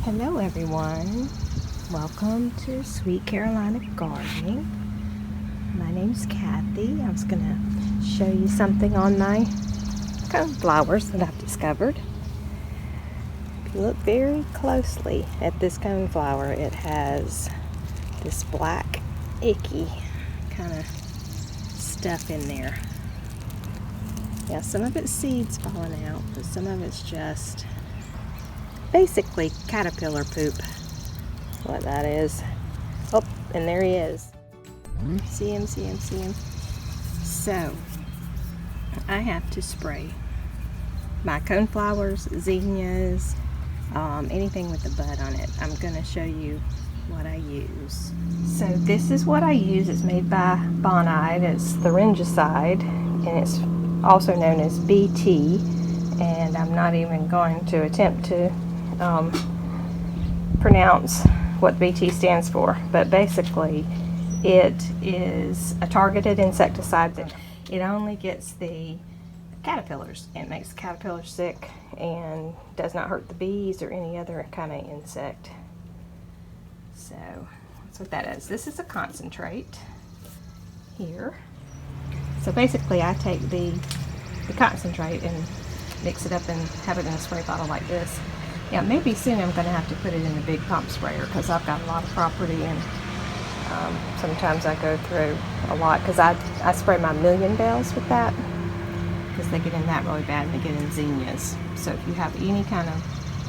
Hello everyone, welcome to Sweet Carolina Gardening. My name's Kathy. I was going to show you something on my coneflowers that I've discovered. If you look very closely at this coneflower, it has this black icky kind of stuff in there. Yeah, some of it's seeds falling out, but some of it's just basically caterpillar poop, what that is. Oh, and there he is. See him. So I have to spray my coneflowers, zinnias, anything with the bud on it. I'm going to show you what I use. So this is what I use. It's made by Bonide. It's theringicide, and it's also known as BT, and I'm not even going to attempt to pronounce what BT stands for, but basically it is a targeted insecticide that it only gets the caterpillars. It makes the caterpillars sick and does not hurt the bees or any other kind of insect. So that's what that is. This is a concentrate here. So basically I take the concentrate and mix it up and have it in a spray bottle like this. Yeah, maybe soon I'm going to have to put it in a big pump sprayer because I've got a lot of property, and sometimes I go through a lot because I spray my million bells with that because they get in that really bad and they get in zinnias. So if you have any kind of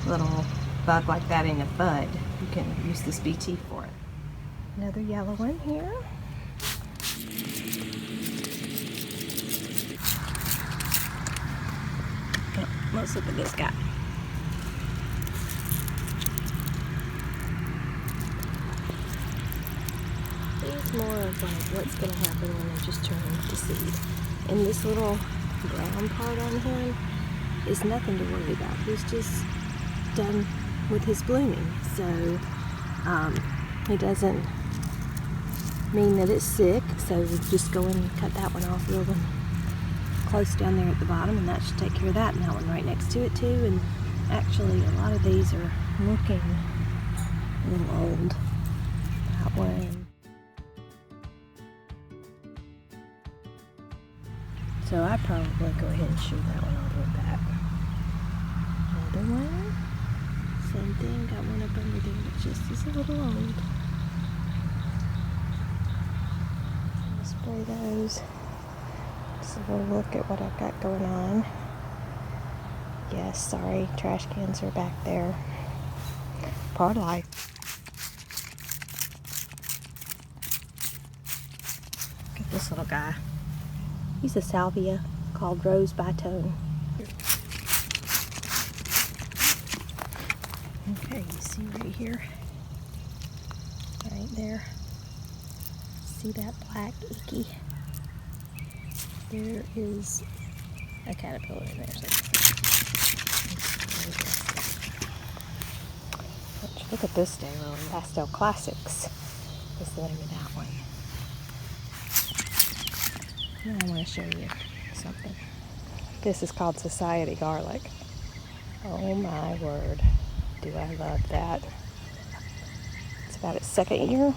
little bug like that in a bud, you can use this BT for it. Another yellow one here. Oh, let's look at this guy. More of like what's going to happen when I just turn to seed. And this little brown part on him is nothing to worry about. He's just done with his blooming. So it doesn't mean that it's sick. So we just go in and cut that one off real close down there at the bottom, and that should take care of that. And that one right next to it too. And actually a lot of these are looking a little old. That one. So I probably go ahead and shoot that one over with that. Another one. Same thing, got one up under there that just is a little old. I'll spray those. So we'll look at what I've got going on. Yes, sorry, trash cans are back there. Part of life. Look at this little guy. He's a salvia called Rose by Tone. Okay, you see right here, right there, see that black icky? There is a caterpillar in there. Look at this daylily. Pastel Classics is the name of that one. Now I want to show you something. This is called Society Garlic. Oh my word, do I love that. It's about its second year.